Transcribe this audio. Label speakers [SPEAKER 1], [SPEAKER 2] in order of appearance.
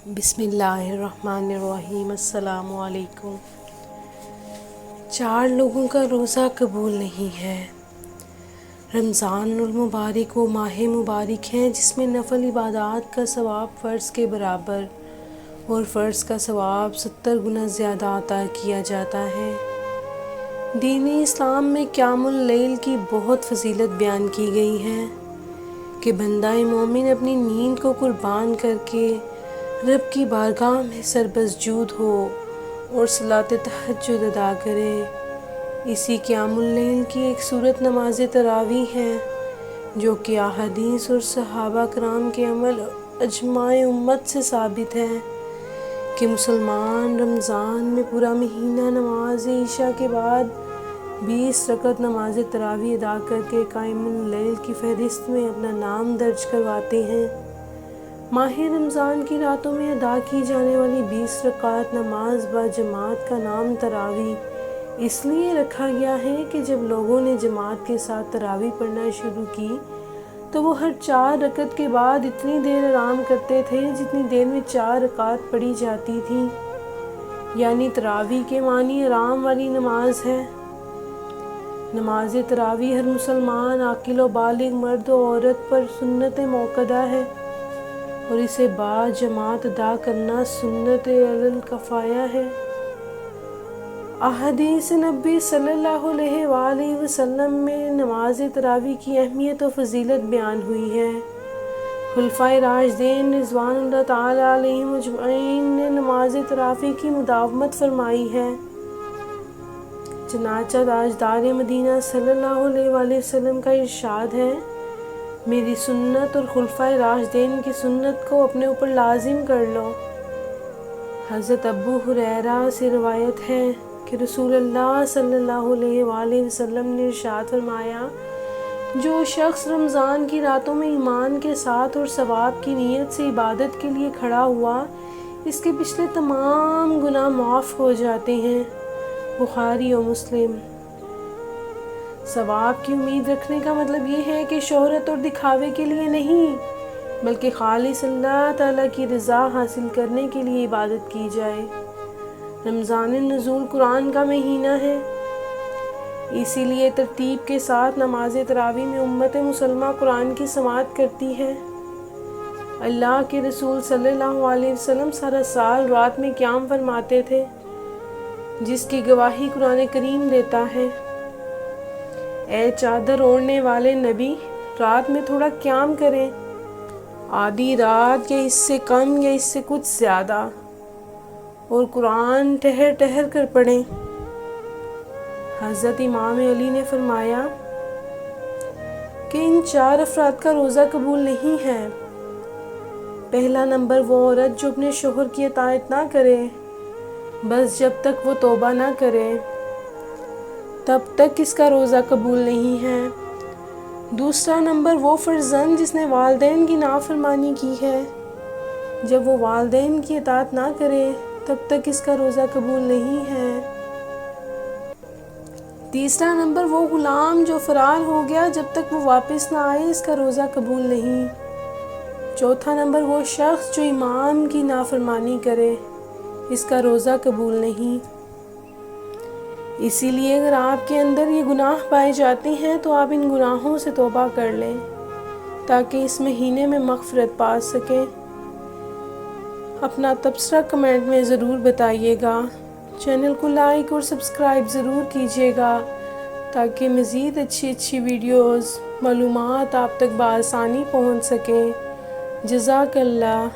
[SPEAKER 1] بسم اللہ الرحمن الرحیم۔ السلام علیکم۔ 4 لوگوں کا روزہ قبول نہیں ہے۔ رمضان المبارک وہ ماہ مبارک ہے جس میں نفل عبادات کا ثواب فرض کے برابر اور فرض کا ثواب 70 گنا زیادہ عطا کیا جاتا ہے۔ دین اسلام میں قیام اللیل کی بہت فضیلت بیان کی گئی ہے کہ بندہ مومن اپنی نیند کو قربان کر کے رب کی بارگاہ میں سربسجود ہو اور صلاۃ تہجد ادا کرے۔ اسی قیام اللیل کی ایک صورت نماز تراویح ہے جو کہ احادیث اور صحابہ کرام کے عمل اجماع امت سے ثابت ہے کہ مسلمان رمضان میں پورا مہینہ نماز عشاء کے بعد 20 رکعت نماز تراویح ادا کر کے قیام اللیل کی فہرست میں اپنا نام درج کرواتے ہیں۔ ماہ رمضان کی راتوں میں ادا کی جانے والی 20 رکعات نماز با جماعت کا نام تراویح اس لیے رکھا گیا ہے کہ جب لوگوں نے جماعت کے ساتھ تراویح پڑھنا شروع کی تو وہ ہر 4 رکعت کے بعد اتنی دیر آرام کرتے تھے جتنی دیر میں 4 رکعات پڑھی جاتی تھیں، یعنی تراویح کے معنی آرام والی نماز ہے۔ نماز تراویح ہر مسلمان عاقل و بالغ مرد و عورت پر سنت موقدہ ہے اور اسے با جماعت ادا کرنا سنت علی الکفایہ ہے۔ احادیث نبی صلی اللہ علیہ وآلہ وسلم میں نماز تراویح کی اہمیت و فضیلت بیان ہوئی ہے۔ خلفائے راشدین رضوان اللہ تعالی علیہم اجمعین نے نماز تراویح کی مداومت فرمائی ہے۔ چنانچہ تاجدار مدینہ صلی اللہ علیہ وآلہ وسلم کا ارشاد ہے، میری سنت اور خلفائے راشدین کی سنت کو اپنے اوپر لازم کر لو۔ حضرت ابو ہریرہ سے روایت ہے کہ رسول اللہ صلی اللہ علیہ وآلہ وسلم نے ارشاد فرمایا، جو شخص رمضان کی راتوں میں ایمان کے ساتھ اور ثواب کی نیت سے عبادت کے لیے کھڑا ہوا، اس کے پچھلے تمام گناہ معاف ہو جاتے ہیں۔ بخاری و مسلم۔ ثواب کی امید رکھنے کا مطلب یہ ہے کہ شہرت اور دکھاوے کے لیے نہیں بلکہ خالص اللہ تعالیٰ کی رضا حاصل کرنے کے لیے عبادت کی جائے۔ رمضان نزول قرآن کا مہینہ ہے، اسی لیے ترتیب کے ساتھ نماز تراویح میں امت مسلمہ قرآن کی سماعت کرتی ہے۔ اللہ کے رسول صلی اللہ علیہ وسلم سارا سال رات میں قیام فرماتے تھے، جس کی گواہی قرآن کریم دیتا ہے، اے چادر اوڑھنے والے نبی، رات میں تھوڑا قیام کریں، آدھی رات یا اس سے کم یا اس سے کچھ زیادہ، اور قرآن ٹہر ٹہر کر پڑھیں۔ حضرت امام علی نے فرمایا کہ ان 4 افراد کا روزہ قبول نہیں ہے۔ پہلا نمبر وہ عورت جو اپنے شوہر کی اطاعت نہ کرے، بس جب تک وہ توبہ نہ کرے تب تک اس کا روزہ قبول نہیں ہے۔ دوسرا نمبر وہ فرزند جس نے والدین کی نافرمانی کی ہے، جب وہ والدین کی اطاعت نہ کرے تب تک اس کا روزہ قبول نہیں ہے۔ تیسرا نمبر وہ غلام جو فرار ہو گیا، جب تک وہ واپس نہ آئے اس کا روزہ قبول نہیں۔ چوتھا نمبر وہ شخص جو امام کی نافرمانی کرے، اس کا روزہ قبول نہیں۔ اسی لیے اگر آپ کے اندر یہ گناہ پائے جاتے ہیں تو آپ ان گناہوں سے توبہ کر لیں تاکہ اس مہینے میں مغفرت پا سکیں۔ اپنا تبصرہ کمنٹ میں ضرور بتائیے گا۔ چینل کو لائک اور سبسکرائب ضرور کیجیے گا تاکہ مزید اچھی ویڈیوز معلومات آپ تک بآسانی پہنچ سکیں۔ جزاک اللہ۔